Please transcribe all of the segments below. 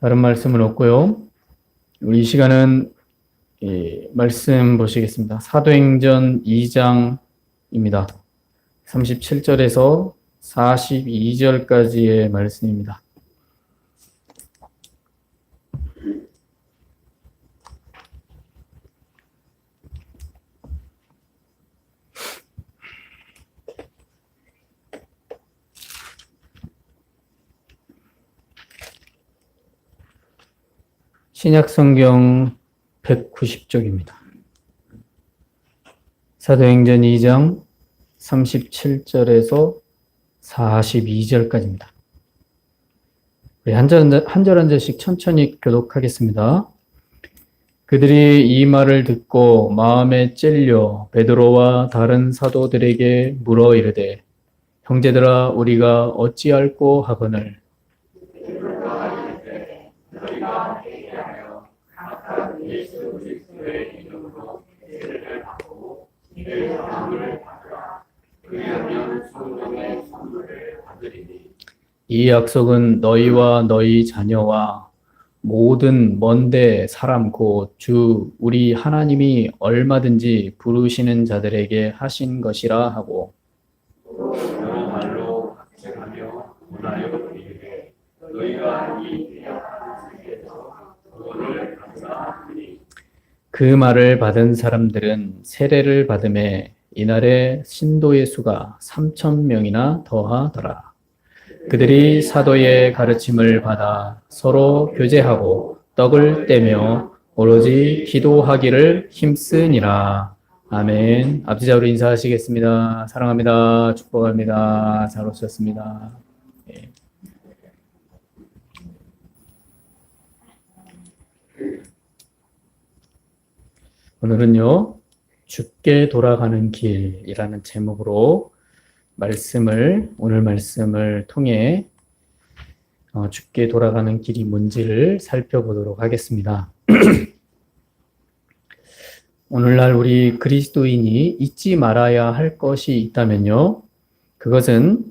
다른 말씀은 없고요. 우리 이 시간은 말씀 보시겠습니다. 사도행전 2장입니다. 37절에서 42절까지의 말씀입니다. 신약성경 190쪽입니다. 사도행전 2장 37절에서 42절까지입니다. 우리 한 절 한 절씩 천천히 교독하겠습니다. 그들이 이 말을 듣고 마음에 찔려 베드로와 다른 사도들에게 물어 이르되 형제들아 우리가 어찌할꼬 하거늘 이 약속은 너희와 너희 자녀와 모든 먼데 사람 곧 주 우리 하나님이 얼마든지 부르시는 자들에게 하신 것이라 하고 말로 각증하며 원하여 이르되 너희가 이 구원을 감사하니 그 말을 받은 사람들은 세례를 받음에 이날에 신도의 수가 3,000명이나 더하더라. 그들이 사도의 가르침을 받아 서로 교제하고 떡을 떼며 오로지 기도하기를 힘쓰니라. 아멘. 앞지자로 인사하시겠습니다. 사랑합니다. 축복합니다. 잘 오셨습니다. 네. 오늘은요, 죽게 돌아가는 길이라는 제목으로 오늘 말씀을 통해 죽게 돌아가는 길이 뭔지를 살펴보도록 하겠습니다. 오늘날 우리 그리스도인이 잊지 말아야 할 것이 있다면요. 그것은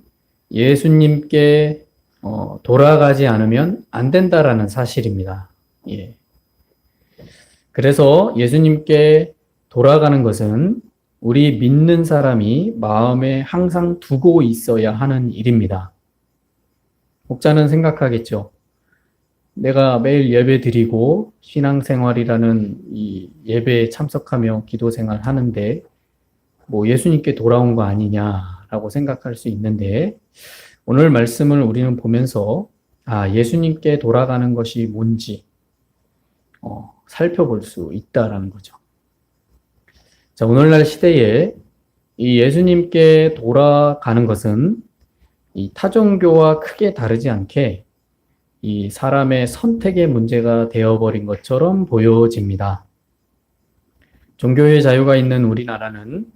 예수님께 돌아가지 않으면 안 된다라는 사실입니다. 예. 그래서 예수님께 돌아가는 것은 우리 믿는 사람이 마음에 항상 두고 있어야 하는 일입니다. 목자는 생각하겠죠. 내가 매일 예배 드리고 신앙생활이라는 이 예배에 참석하며 기도생활 하는데 뭐 예수님께 돌아온 거 아니냐라고 생각할 수 있는데 오늘 말씀을 우리는 보면서 예수님께 돌아가는 것이 뭔지 살펴볼 수 있다라는 거죠. 자, 오늘날 시대에 이 예수님께 돌아가는 것은 이 타종교와 크게 다르지 않게 이 사람의 선택의 문제가 되어버린 것처럼 보여집니다. 종교의 자유가 있는 우리나라는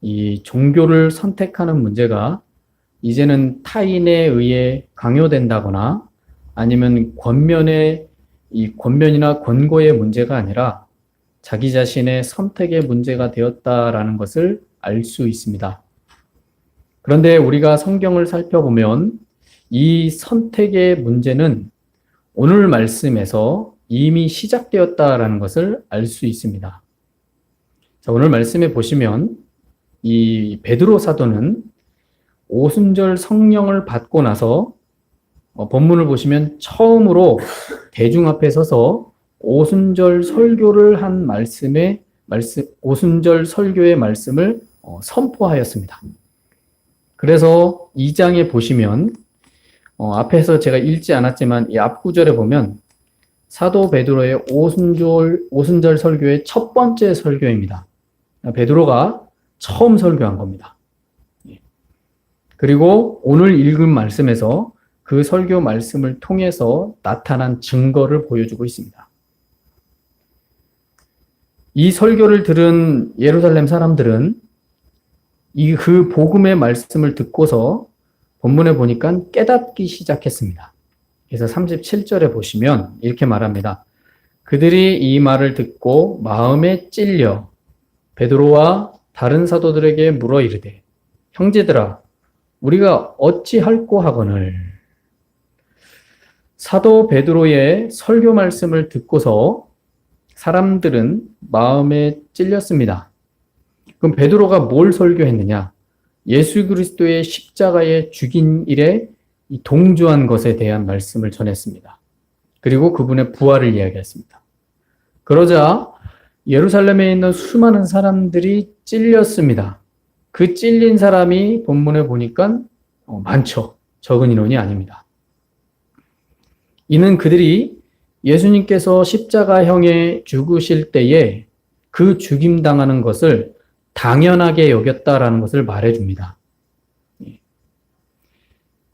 이 종교를 선택하는 문제가 이제는 타인에 의해 강요된다거나 아니면 권면이나 권고의 문제가 아니라 자기 자신의 선택의 문제가 되었다라는 것을 알 수 있습니다. 그런데 우리가 성경을 살펴보면 이 선택의 문제는 오늘 말씀에서 이미 시작되었다라는 것을 알 수 있습니다. 자, 오늘 말씀에 보시면 이 베드로 사도는 오순절 성령을 받고 나서 본문을 보시면 처음으로 대중 앞에 서서 오순절 설교를 한 오순절 설교의 말씀을 선포하였습니다. 그래서 2장에 보시면 앞에서 제가 읽지 않았지만 이 앞구절에 보면 사도 베드로의 오순절 설교의 첫 번째 설교입니다. 베드로가 처음 설교한 겁니다. 그리고 오늘 읽은 말씀에서 그 설교 말씀을 통해서 나타난 증거를 보여주고 있습니다. 이 설교를 들은 예루살렘 사람들은 그 복음의 말씀을 듣고서 본문에 보니까 깨닫기 시작했습니다. 그래서 37절에 보시면 이렇게 말합니다. 그들이 이 말을 듣고 마음에 찔려 베드로와 다른 사도들에게 물어 이르되 형제들아 우리가 어찌할꼬 하거늘 사도 베드로의 설교 말씀을 듣고서 사람들은 마음에 찔렸습니다. 그럼 베드로가 뭘 설교했느냐? 예수 그리스도의 십자가에 죽인 일에 동조한 것에 대한 말씀을 전했습니다. 그리고 그분의 부활을 이야기했습니다. 그러자 예루살렘에 있는 수많은 사람들이 찔렸습니다. 그 찔린 사람이 본문에 보니까 많죠. 적은 인원이 아닙니다. 이는 그들이 예수님께서 십자가형에 죽으실 때에 그 죽임당하는 것을 당연하게 여겼다라는 것을 말해줍니다.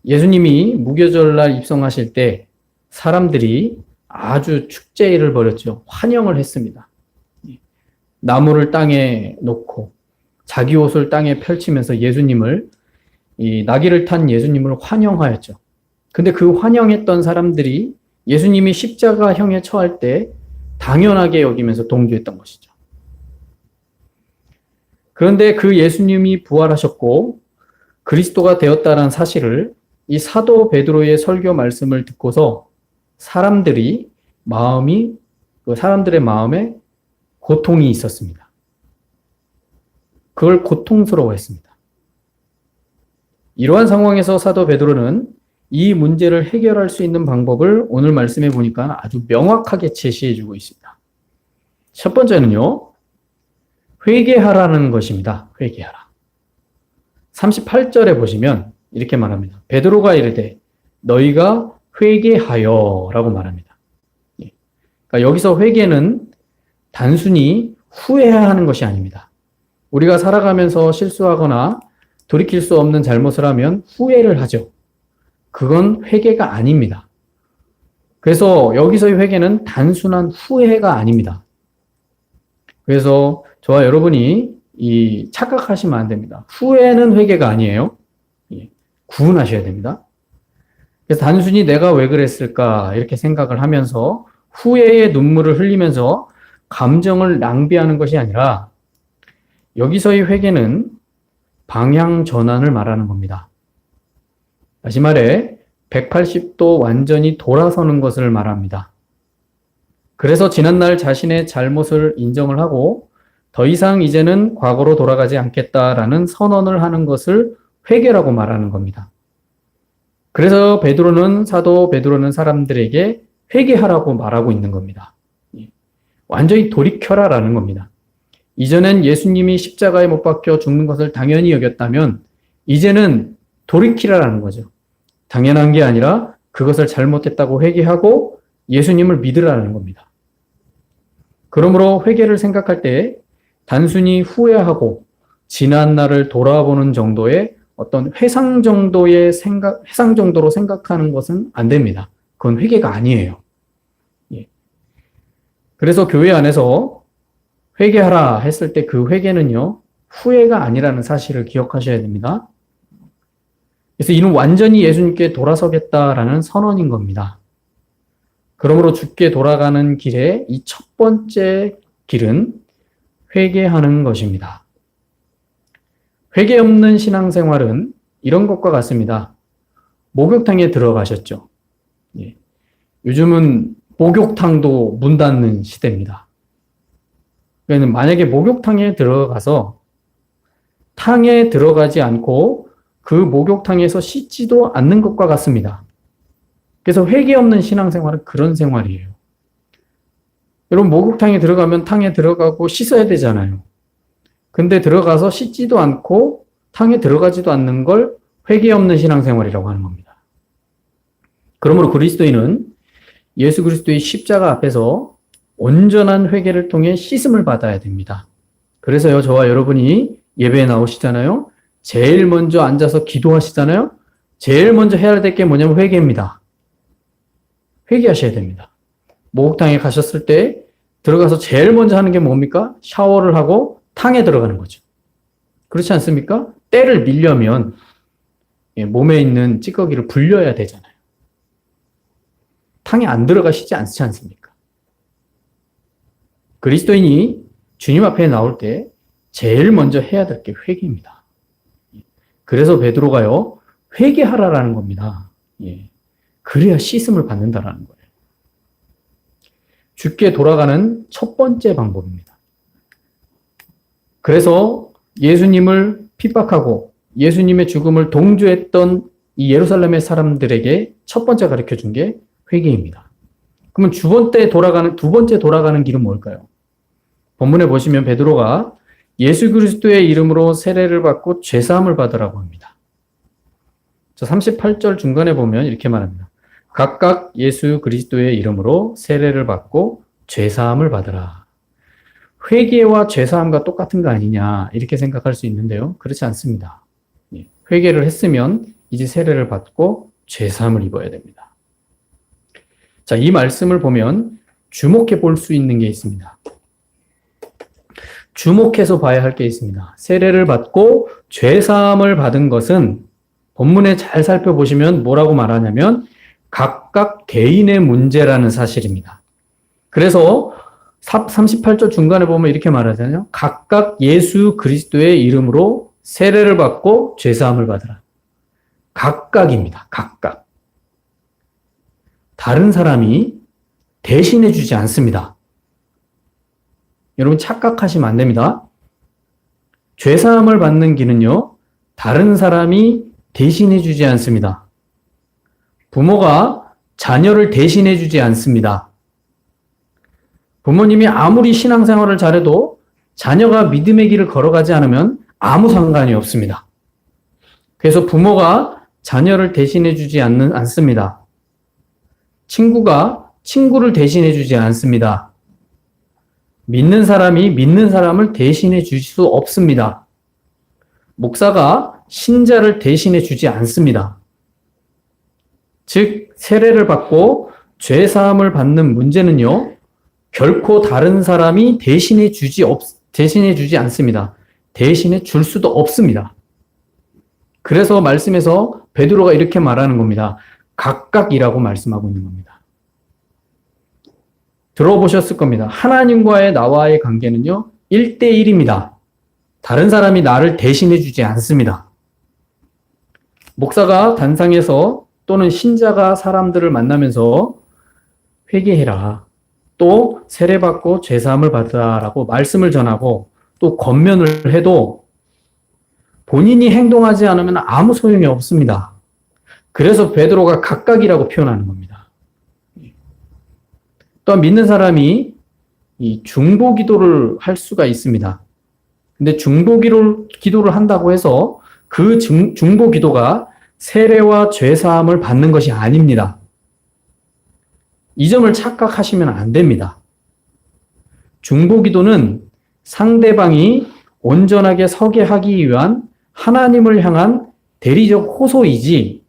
예수님이 무교절날 입성하실 때 사람들이 아주 축제일을 벌였죠. 환영을 했습니다. 나무를 땅에 놓고 자기 옷을 땅에 펼치면서 이 나귀를 탄 예수님을 환영하였죠. 근데 그 환영했던 사람들이 예수님이 십자가형에 처할 때 당연하게 여기면서 동조했던 것이죠. 그런데 그 예수님이 부활하셨고 그리스도가 되었다는 사실을 이 사도 베드로의 설교 말씀을 듣고서 사람들의 마음에 고통이 있었습니다. 그걸 고통스러워했습니다. 이러한 상황에서 사도 베드로는 이 문제를 해결할 수 있는 방법을 오늘 말씀해 보니까 아주 명확하게 제시해 주고 있습니다. 첫 번째는요, 회개하라는 것입니다. 회개하라. 38절에 보시면 이렇게 말합니다. 베드로가 이르되 너희가 회개하여 라고 말합니다. 그러니까 여기서 회개는 단순히 후회해야 하는 것이 아닙니다. 우리가 살아가면서 실수하거나 돌이킬 수 없는 잘못을 하면 후회를 하죠. 그건 회개가 아닙니다. 그래서 여기서의 회개는 단순한 후회가 아닙니다. 그래서 저와 여러분이 착각하시면 안 됩니다. 후회는 회개가 아니에요. 구분하셔야 됩니다. 그래서 단순히 내가 왜 그랬을까 이렇게 생각을 하면서 후회의 눈물을 흘리면서 감정을 낭비하는 것이 아니라 여기서의 회개는 방향 전환을 말하는 겁니다. 다시 말해 180도 완전히 돌아서는 것을 말합니다. 그래서 지난날 자신의 잘못을 인정을 하고 더 이상 이제는 과거로 돌아가지 않겠다라는 선언을 하는 것을 회개라고 말하는 겁니다. 그래서 사도 베드로는 사람들에게 회개하라고 말하고 있는 겁니다. 완전히 돌이켜라라는 겁니다. 이전엔 예수님이 십자가에 못 박혀 죽는 것을 당연히 여겼다면 이제는 돌이키라라는 거죠. 당연한 게 아니라 그것을 잘못했다고 회개하고 예수님을 믿으라는 겁니다. 그러므로 회개를 생각할 때 단순히 후회하고 지난 날을 돌아보는 정도의 어떤 회상 정도로 생각하는 것은 안 됩니다. 그건 회개가 아니에요. 그래서 교회 안에서 회개하라 했을 때 그 회개는요, 후회가 아니라는 사실을 기억하셔야 됩니다. 그래서 이는 완전히 예수님께 돌아서겠다라는 선언인 겁니다. 그러므로 주께 돌아가는 길에 이 첫 번째 길은 회개하는 것입니다. 회개 없는 신앙생활은 이런 것과 같습니다. 목욕탕에 들어가셨죠. 요즘은 목욕탕도 문 닫는 시대입니다. 그러니까 만약에 목욕탕에 들어가서 탕에 들어가지 않고 그 목욕탕에서 씻지도 않는 것과 같습니다. 그래서 회개 없는 신앙생활은 그런 생활이에요. 여러분 목욕탕에 들어가면 탕에 들어가고 씻어야 되잖아요. 근데 들어가서 씻지도 않고 탕에 들어가지도 않는 걸 회개 없는 신앙생활이라고 하는 겁니다. 그러므로 그리스도인은 예수 그리스도의 십자가 앞에서 온전한 회개를 통해 씻음을 받아야 됩니다. 그래서요, 저와 여러분이 예배에 나오시잖아요. 제일 먼저 앉아서 기도하시잖아요. 제일 먼저 해야 될 게 뭐냐면 회개입니다. 회개하셔야 됩니다. 목욕탕에 가셨을 때 들어가서 제일 먼저 하는 게 뭡니까? 샤워를 하고 탕에 들어가는 거죠. 그렇지 않습니까? 때를 밀려면 몸에 있는 찌꺼기를 불려야 되잖아요. 탕에 안 들어가시지 않지 않습니까? 그리스도인이 주님 앞에 나올 때 제일 먼저 해야 될 게 회개입니다. 그래서 베드로가요, 회개하라라는 겁니다. 그래야 씻음을 받는다라는 거예요. 주께 돌아가는 첫 번째 방법입니다. 그래서 예수님을 핍박하고 예수님의 죽음을 동조했던 이 예루살렘의 사람들에게 첫 번째 가르쳐 준 게 회개입니다. 그러면 두 번째 돌아가는 길은 뭘까요? 본문에 보시면 베드로가 예수 그리스도의 이름으로 세례를 받고 죄사함을 받으라고 합니다. 38절 중간에 보면 이렇게 말합니다. 각각 예수 그리스도의 이름으로 세례를 받고 죄사함을 받으라. 회개와 죄사함과 똑같은 거 아니냐 이렇게 생각할 수 있는데요. 그렇지 않습니다. 회개를 했으면 이제 세례를 받고 죄사함을 입어야 됩니다. 자, 이 말씀을 보면 주목해 볼 수 있는 게 있습니다. 주목해서 봐야 할 게 있습니다. 세례를 받고 죄사함을 받은 것은 본문에 잘 살펴보시면 뭐라고 말하냐면 각각 개인의 문제라는 사실입니다. 그래서 38절 중간에 보면 이렇게 말하잖아요. 각각 예수 그리스도의 이름으로 세례를 받고 죄사함을 받으라. 각각입니다. 각각. 다른 사람이 대신해 주지 않습니다. 여러분 착각하시면 안 됩니다. 죄사함을 받는 길은요, 다른 사람이 대신해 주지 않습니다. 부모가 자녀를 대신해 주지 않습니다. 부모님이 아무리 신앙생활을 잘해도 자녀가 믿음의 길을 걸어가지 않으면 아무 상관이 없습니다. 그래서 부모가 자녀를 대신해 주지 않습니다. 친구가 친구를 대신해 주지 않습니다. 믿는 사람이 믿는 사람을 대신해 줄 수 없습니다. 목사가 신자를 대신해 주지 않습니다. 즉, 세례를 받고 죄사함을 받는 문제는요, 결코 다른 사람이 대신해 주지 않습니다. 대신해 줄 수도 없습니다. 그래서 말씀에서 베드로가 이렇게 말하는 겁니다. 각각이라고 말씀하고 있는 겁니다. 들어보셨을 겁니다. 하나님과의 나와의 관계는요, 1대1입니다. 다른 사람이 나를 대신해 주지 않습니다. 목사가 단상에서 또는 신자가 사람들을 만나면서 회개해라. 또 세례받고 죄사함을 받으라라고 말씀을 전하고 또 권면을 해도 본인이 행동하지 않으면 아무 소용이 없습니다. 그래서 베드로가 각각이라고 표현하는 겁니다. 또한 믿는 사람이 이 중보 기도를 할 수가 있습니다. 근데 중보 기도를 한다고 해서 그 중보 기도가 세례와 죄사함을 받는 것이 아닙니다. 이 점을 착각하시면 안 됩니다. 중보 기도는 상대방이 온전하게 서게 하기 위한 하나님을 향한 대리적 호소이지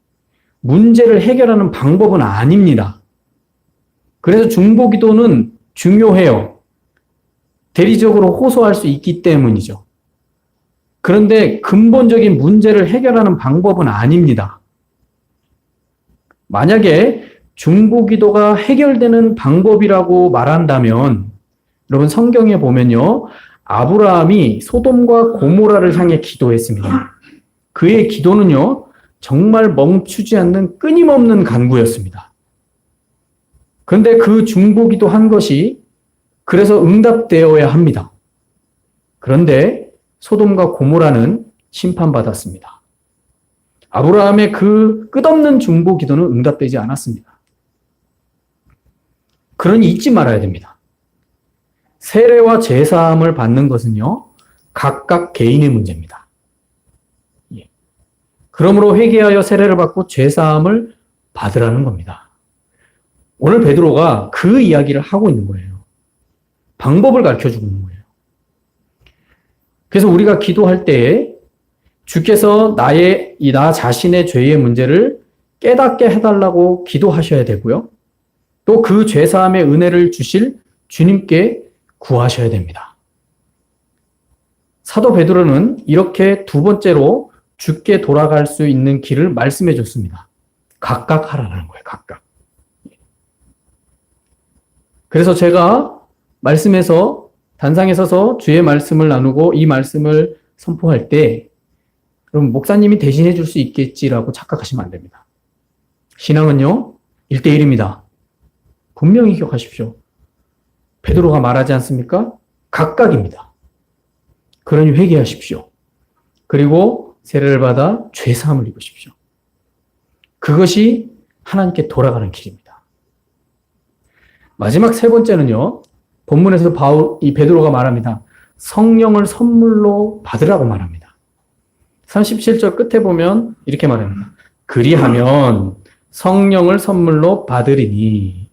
문제를 해결하는 방법은 아닙니다. 그래서 중보 기도는 중요해요. 대리적으로 호소할 수 있기 때문이죠. 그런데 근본적인 문제를 해결하는 방법은 아닙니다. 만약에 중보 기도가 해결되는 방법이라고 말한다면 여러분 성경에 보면요. 아브라함이 소돔과 고모라를 향해 기도했습니다. 그의 기도는요. 정말 멈추지 않는 끊임없는 간구였습니다. 그런데 그 중보 기도한 것이 그래서 응답되어야 합니다. 그런데 소돔과 고모라는 심판받았습니다. 아브라함의 그 끝없는 중보 기도는 응답되지 않았습니다. 그러니 잊지 말아야 됩니다. 세례와 제사함을 받는 것은요, 각각 개인의 문제입니다. 그러므로 회개하여 세례를 받고 제사함을 받으라는 겁니다. 오늘 베드로가 그 이야기를 하고 있는 거예요. 방법을 가르쳐주고 있는 거예요. 그래서 우리가 기도할 때에 주께서 나 자신의 죄의 문제를 깨닫게 해달라고 기도하셔야 되고요. 또 그 죄사함의 은혜를 주실 주님께 구하셔야 됩니다. 사도 베드로는 이렇게 두 번째로 주께 돌아갈 수 있는 길을 말씀해 줬습니다. 각각 하라는 거예요. 각각. 그래서 제가 말씀에서 단상에 서서 주의 말씀을 나누고 이 말씀을 선포할 때 그럼 목사님이 대신해 줄 수 있겠지라고 착각하시면 안 됩니다. 신앙은요, 1대1입니다. 분명히 기억하십시오. 베드로가 말하지 않습니까? 각각입니다. 그러니 회개하십시오. 그리고 세례를 받아 죄사함을 입으십시오. 그것이 하나님께 돌아가는 길입니다. 마지막 세 번째는요. 본문에서 이 베드로가 말합니다. 성령을 선물로 받으라고 말합니다. 37절 끝에 보면 이렇게 말합니다. 그리하면 성령을 선물로 받으리니.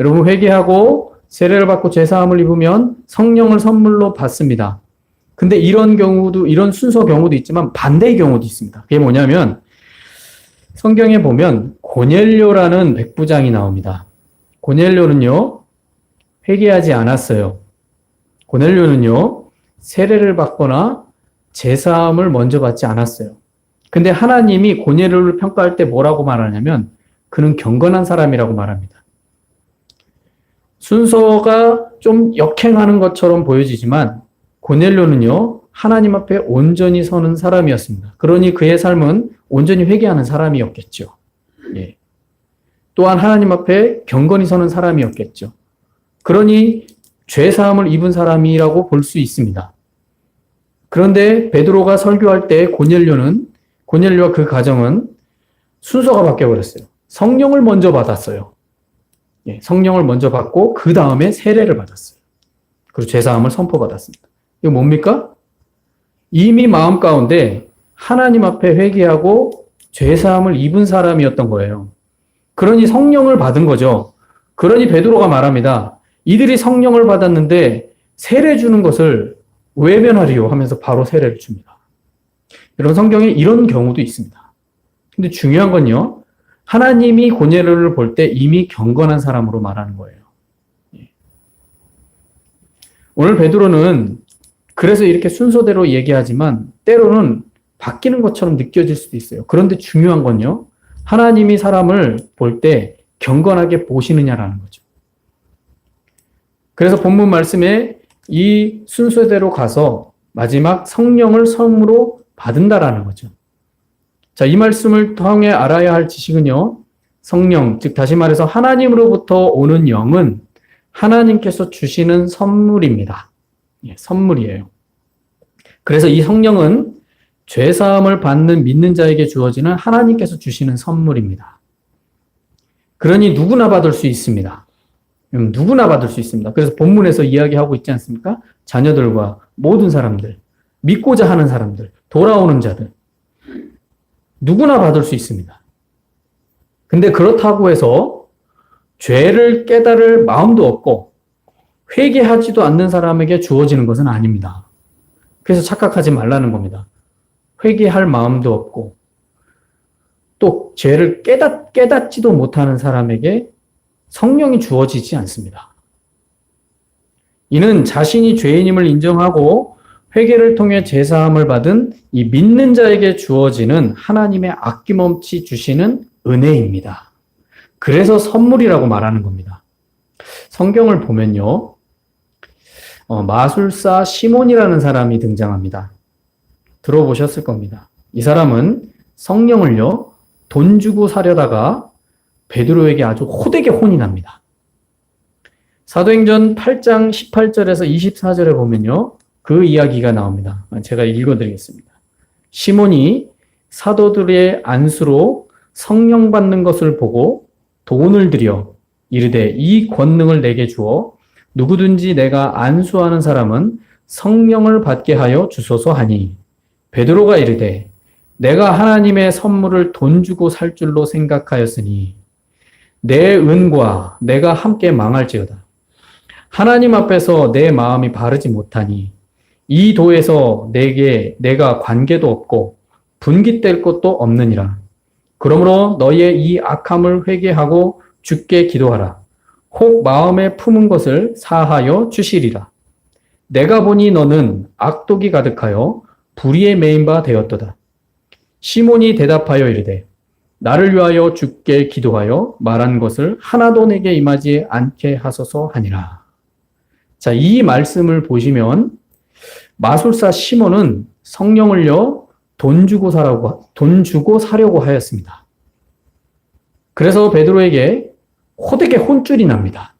여러분 회개하고 세례를 받고 죄사함을 입으면 성령을 선물로 받습니다. 근데 이런 순서 경우도 있지만 반대의 경우도 있습니다. 그게 뭐냐면 성경에 보면 고넬료라는 백부장이 나옵니다. 고넬료는요, 회개하지 않았어요. 고넬료는요, 세례를 받거나 제사함을 먼저 받지 않았어요. 근데 하나님이 고넬료를 평가할 때 뭐라고 말하냐면 그는 경건한 사람이라고 말합니다. 순서가 좀 역행하는 것처럼 보여지지만 고넬료는요, 하나님 앞에 온전히 서는 사람이었습니다. 그러니 그의 삶은 온전히 회개하는 사람이었겠죠. 예. 또한 하나님 앞에 경건히 서는 사람이었겠죠. 그러니 죄사함을 입은 사람이라고 볼 수 있습니다. 그런데 베드로가 설교할 때 고넬료와 그 가정은 순서가 바뀌어버렸어요. 성령을 먼저 받았어요. 예, 성령을 먼저 받고 그 다음에 세례를 받았어요. 그리고 죄사함을 선포받았습니다. 이거 뭡니까? 이미 마음 가운데 하나님 앞에 회개하고 죄사함을 입은 사람이었던 거예요. 그러니 성령을 받은 거죠. 그러니 베드로가 말합니다. 이들이 성령을 받았는데 세례 주는 것을 외면하리요 하면서 바로 세례를 줍니다. 이런 성경에 이런 경우도 있습니다. 근데 중요한 건요. 하나님이 고넬료를 볼 때 이미 경건한 사람으로 말하는 거예요. 오늘 베드로는 그래서 이렇게 순서대로 얘기하지만 때로는 바뀌는 것처럼 느껴질 수도 있어요. 그런데 중요한 건요. 하나님이 사람을 볼 때 경건하게 보시느냐라는 거죠. 그래서 본문 말씀에 이 순서대로 가서 마지막 성령을 선물로 받는다라는 거죠. 자, 이 말씀을 통해 알아야 할 지식은요. 성령, 즉 다시 말해서 하나님으로부터 오는 영은 하나님께서 주시는 선물입니다. 예, 선물이에요. 그래서 이 성령은 죄사함을 받는 믿는 자에게 주어지는 하나님께서 주시는 선물입니다. 그러니 누구나 받을 수 있습니다. 누구나 받을 수 있습니다. 그래서 본문에서 이야기하고 있지 않습니까? 자녀들과 모든 사람들, 믿고자 하는 사람들, 돌아오는 자들, 누구나 받을 수 있습니다. 근데 그렇다고 해서 죄를 깨달을 마음도 없고 회개하지도 않는 사람에게 주어지는 것은 아닙니다. 그래서 착각하지 말라는 겁니다. 회개할 마음도 없고 또 죄를 깨닫지도 못하는 사람에게 성령이 주어지지 않습니다. 이는 자신이 죄인임을 인정하고 회개를 통해 제사함을 받은 이 믿는 자에게 주어지는 하나님의 아낌없이 주시는 은혜입니다. 그래서 선물이라고 말하는 겁니다. 성경을 보면요. 마술사 시몬이라는 사람이 등장합니다. 들어보셨을 겁니다. 이 사람은 성령을요. 돈 주고 사려다가 베드로에게 아주 호되게 혼이 납니다. 사도행전 8장 18절에서 24절에 보면요. 그 이야기가 나옵니다. 제가 읽어드리겠습니다. 시몬이 사도들의 안수로 성령 받는 것을 보고 돈을 들여 이르되 이 권능을 내게 주어 누구든지 내가 안수하는 사람은 성령을 받게 하여 주소서 하니 베드로가 이르되 내가 하나님의 선물을 돈 주고 살 줄로 생각하였으니 내 은과 내가 함께 망할지어다. 하나님 앞에서 내 마음이 바르지 못하니 이 도에서 내가 관계도 없고 분깃될 것도 없느니라. 그러므로 너희의 이 악함을 회개하고 주께 기도하라. 혹 마음에 품은 것을 사하여 주시리라. 내가 보니 너는 악독이 가득하여 불의에 매인 바 되었도다. 시몬이 대답하여 이르되 나를 위하여 주께 기도하여 말한 것을 하나도 내게 임하지 않게 하소서 하니라. 자, 이 말씀을 보시면 마술사 시몬은 성령을요 돈 주고 사려고 하였습니다. 그래서 베드로에게 호되게 혼쭐이 납니다.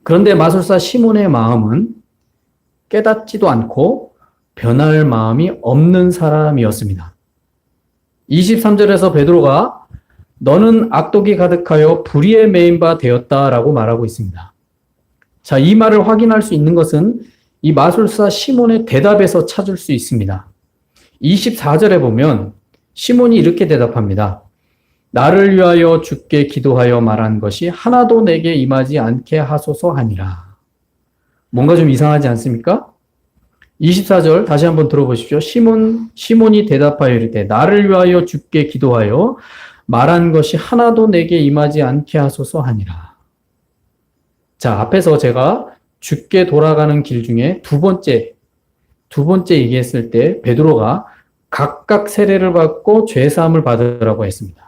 그런데 마술사 시몬의 마음은 깨닫지도 않고 변할 마음이 없는 사람이었습니다. 23절에서 베드로가 너는 악독이 가득하여 불의에 매인 바 되었다라고 말하고 있습니다. 자, 이 말을 확인할 수 있는 것은 이 마술사 시몬의 대답에서 찾을 수 있습니다. 24절에 보면 시몬이 이렇게 대답합니다. 나를 위하여 주께 기도하여 말한 것이 하나도 내게 임하지 않게 하소서 하니라. 뭔가 좀 이상하지 않습니까? 24절 다시 한번 들어보십시오. 시몬이 대답하여 이르되 나를 위하여 주께 기도하여 말한 것이 하나도 내게 임하지 않게 하소서 하니라. 자, 앞에서 제가 주께 돌아가는 길 중에 두 번째 얘기했을 때 베드로가 각각 세례를 받고 죄사함을 받으라고 했습니다.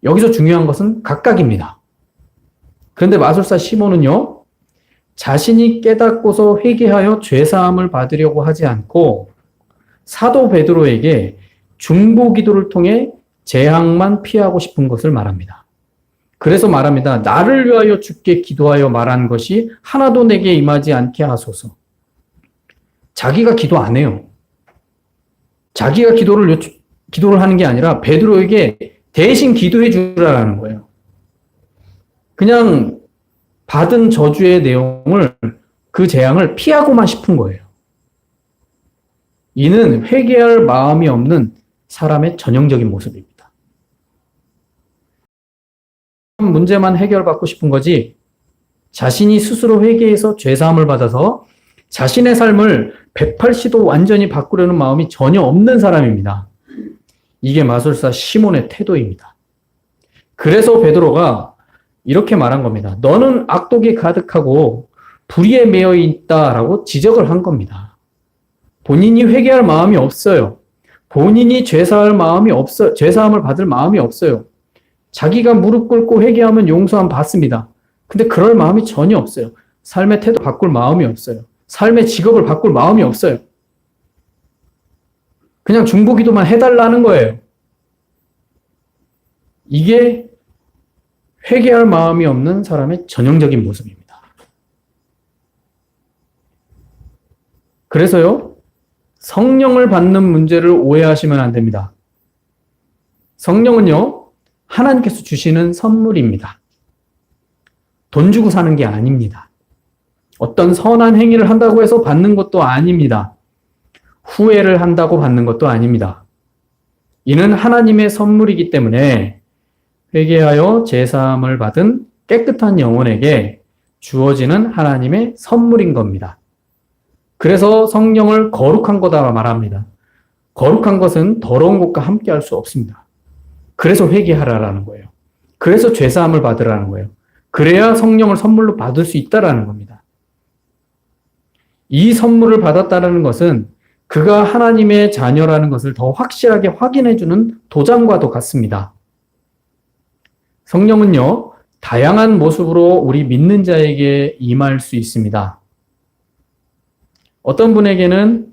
여기서 중요한 것은 각각입니다. 그런데 마술사 시몬은요, 자신이 깨닫고서 회개하여 죄사함을 받으려고 하지 않고 사도 베드로에게 중보 기도를 통해 재앙만 피하고 싶은 것을 말합니다. 그래서 말합니다. 나를 위하여 주께 기도하여 말한 것이 하나도 내게 임하지 않게 하소서. 자기가 기도 안 해요. 자기가 기도를 하는 게 아니라 베드로에게 대신 기도해 주라는 거예요. 그냥 받은 저주의 내용을, 그 재앙을 피하고만 싶은 거예요. 이는 회개할 마음이 없는 사람의 전형적인 모습입니다. 문제만 해결받고 싶은 거지 자신이 스스로 회개해서 죄사함을 받아서 자신의 삶을 180도 완전히 바꾸려는 마음이 전혀 없는 사람입니다. 이게 마술사 시몬의 태도입니다. 그래서 베드로가 이렇게 말한 겁니다. 너는 악독이 가득하고 불의에 매여 있다라고 지적을 한 겁니다. 본인이 회개할 마음이 없어요. 본인이 죄사함을 받을 마음이 없어요. 자기가 무릎 꿇고 회개하면 용서함 받습니다. 근데 그럴 마음이 전혀 없어요. 삶의 태도 바꿀 마음이 없어요. 삶의 직업을 바꿀 마음이 없어요. 그냥 중보기도만 해달라는 거예요. 이게 회개할 마음이 없는 사람의 전형적인 모습입니다. 그래서요, 성령을 받는 문제를 오해하시면 안 됩니다. 성령은요, 하나님께서 주시는 선물입니다. 돈 주고 사는 게 아닙니다. 어떤 선한 행위를 한다고 해서 받는 것도 아닙니다. 후회를 한다고 받는 것도 아닙니다. 이는 하나님의 선물이기 때문에 회개하여 제사함을 받은 깨끗한 영혼에게 주어지는 하나님의 선물인 겁니다. 그래서 성령을 거룩한 거다 말합니다. 거룩한 것은 더러운 것과 함께 할 수 없습니다. 그래서 회개하라라는 거예요. 그래서 죄사함을 받으라는 거예요. 그래야 성령을 선물로 받을 수 있다라는 겁니다. 이 선물을 받았다는 것은 그가 하나님의 자녀라는 것을 더 확실하게 확인해주는 도장과도 같습니다. 성령은요, 다양한 모습으로 우리 믿는 자에게 임할 수 있습니다. 어떤 분에게는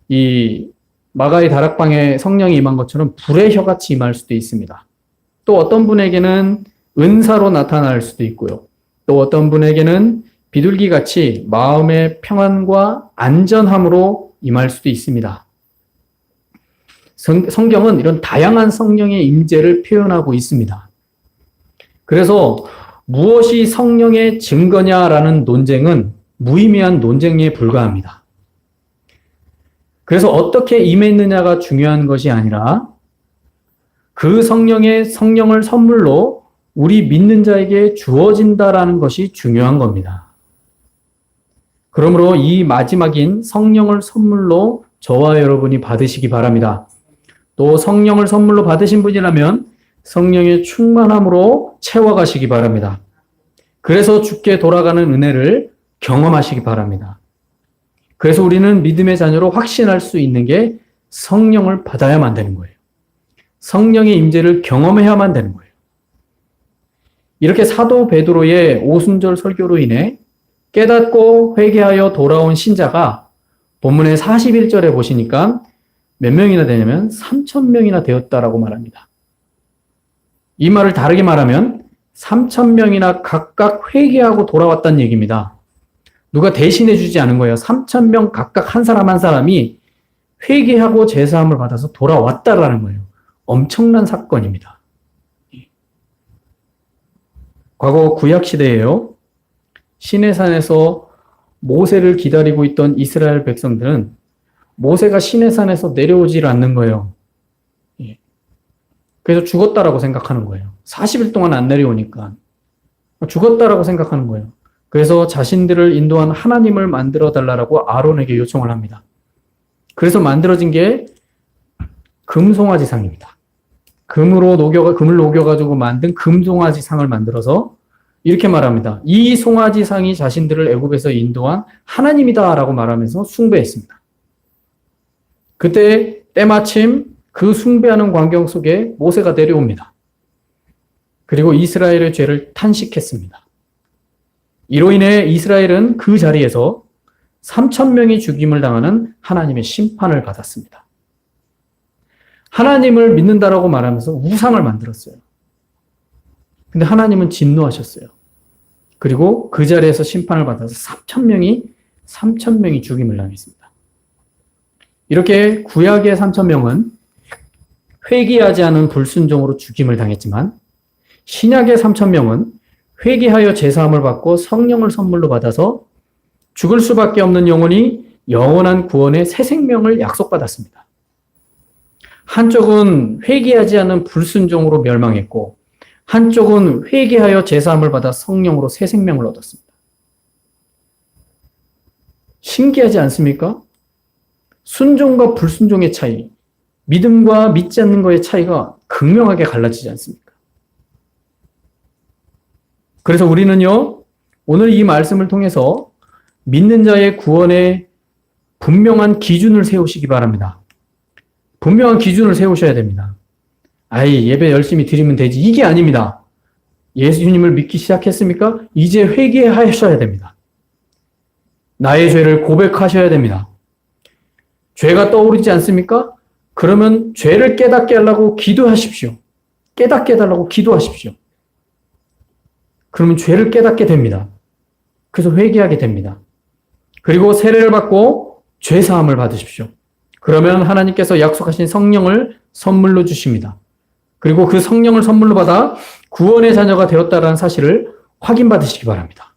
이 마가의 다락방에 성령이 임한 것처럼 불의 혀같이 임할 수도 있습니다. 또 어떤 분에게는 은사로 나타날 수도 있고요. 또 어떤 분에게는 비둘기같이 마음의 평안과 안전함으로 임할 수도 있습니다. 성경은 이런 다양한 성령의 임재를 표현하고 있습니다. 그래서 무엇이 성령의 증거냐라는 논쟁은 무의미한 논쟁에 불과합니다. 그래서 어떻게 임했느냐가 중요한 것이 아니라 그 성령을 선물로 우리 믿는 자에게 주어진다라는 것이 중요한 겁니다. 그러므로 이 마지막인 성령을 선물로 저와 여러분이 받으시기 바랍니다. 또 성령을 선물로 받으신 분이라면 성령의 충만함으로 채워가시기 바랍니다. 그래서 주께 돌아가는 은혜를 경험하시기 바랍니다. 그래서 우리는 믿음의 자녀로 확신할 수 있는 게 성령을 받아야만 되는 거예요. 성령의 임재를 경험해야만 되는 거예요. 이렇게 사도 베드로의 오순절 설교로 인해 깨닫고 회개하여 돌아온 신자가 본문의 41절에 보시니까 몇 명이나 되냐면 3,000명이나 되었다라고 말합니다. 이 말을 다르게 말하면 3,000명이나 각각 회개하고 돌아왔다는 얘기입니다. 누가 대신해 주지 않은 거예요. 3,000명 각각 한 사람 한 사람이 회개하고 제사함을 받아서 돌아왔다라는 거예요. 엄청난 사건입니다. 과거 구약 시대에요. 시내산에서 모세를 기다리고 있던 이스라엘 백성들은 모세가 시내산에서 내려오질 않는 거예요. 그래서 죽었다라고 생각하는 거예요. 40일 동안 안 내려오니까 죽었다라고 생각하는 거예요. 그래서 자신들을 인도한 하나님을 만들어 달라고 아론에게 요청을 합니다. 그래서 만들어진 게 금송아지상입니다. 금을 녹여가지고 만든 금송아지상을 만들어서 이렇게 말합니다. 이 송아지상이 자신들을 애굽에서 인도한 하나님이다라고 말하면서 숭배했습니다. 그때 때마침 그 숭배하는 광경 속에 모세가 내려옵니다. 그리고 이스라엘의 죄를 탄식했습니다. 이로 인해 이스라엘은 그 자리에서 3,000명이 죽임을 당하는 하나님의 심판을 받았습니다. 하나님을 믿는다라고 말하면서 우상을 만들었어요. 근데 하나님은 진노하셨어요. 그리고 그 자리에서 심판을 받아서 3,000명이 죽임을 당했습니다. 이렇게 구약의 3,000명은 회개하지 않은 불순종으로 죽임을 당했지만 신약의 3,000명은 회개하여 제사함을 받고 성령을 선물로 받아서 죽을 수밖에 없는 영혼이 영원한 구원의 새 생명을 약속받았습니다. 한쪽은 회개하지 않은 불순종으로 멸망했고 한쪽은 회개하여 제사함을 받아 성령으로 새 생명을 얻었습니다. 신기하지 않습니까? 순종과 불순종의 차이, 믿음과 믿지 않는 것의 차이가 극명하게 갈라지지 않습니까? 그래서 우리는요, 오늘 이 말씀을 통해서 믿는 자의 구원에 분명한 기준을 세우시기 바랍니다. 분명한 기준을 세우셔야 됩니다. 예배 열심히 드리면 되지. 이게 아닙니다. 예수님을 믿기 시작했습니까? 이제 회개하셔야 됩니다. 나의 죄를 고백하셔야 됩니다. 죄가 떠오르지 않습니까? 그러면 죄를 깨닫게 하려고 기도하십시오. 깨닫게 해달라고 기도하십시오. 그러면 죄를 깨닫게 됩니다. 그래서 회개하게 됩니다. 그리고 세례를 받고 죄사함을 받으십시오. 그러면 하나님께서 약속하신 성령을 선물로 주십니다. 그리고 그 성령을 선물로 받아 구원의 자녀가 되었다는 사실을 확인받으시기 바랍니다.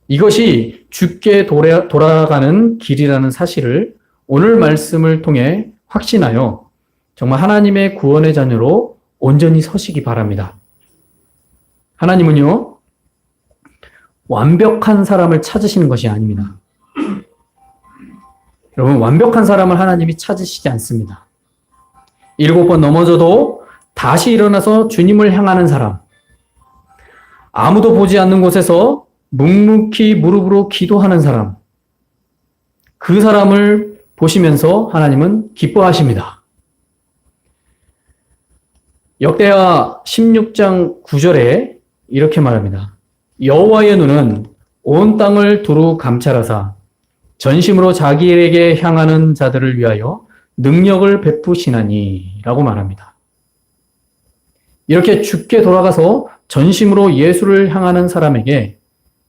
이것이 주께 돌아가는 길이라는 사실을 오늘 말씀을 통해 확신하여 정말 하나님의 구원의 자녀로 온전히 서시기 바랍니다. 하나님은요, 완벽한 사람을 찾으시는 것이 아닙니다. 여러분, 완벽한 사람을 하나님이 찾으시지 않습니다. 7번 넘어져도 다시 일어나서 주님을 향하는 사람, 아무도 보지 않는 곳에서 묵묵히 무릎으로 기도하는 사람, 그 사람을 보시면서 하나님은 기뻐하십니다. 역대하 16장 9절에 이렇게 말합니다. 여호와의 눈은 온 땅을 두루 감찰하사 전심으로 자기에게 향하는 자들을 위하여 능력을 베푸시나니 라고 말합니다. 이렇게 주께 돌아가서 전심으로 예수를 향하는 사람에게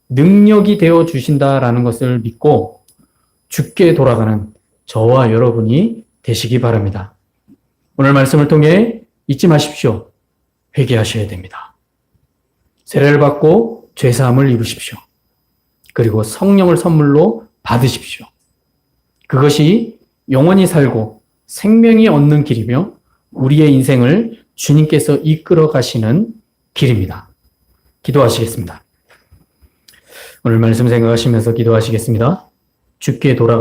능력이 되어 주신다라는 것을 믿고 주께 돌아가는 저와 여러분이 되시기 바랍니다. 오늘 말씀을 통해 잊지 마십시오. 회개하셔야 됩니다. 세례를 받고 죄사함을 입으십시오. 그리고 성령을 선물로 받으십시오. 그것이 영원히 살고 생명이 얻는 길이며 우리의 인생을 주님께서 이끌어 가시는 길입니다. 기도하시겠습니다. 오늘 말씀 생각하시면서 기도하시겠습니다. 주께 돌아가는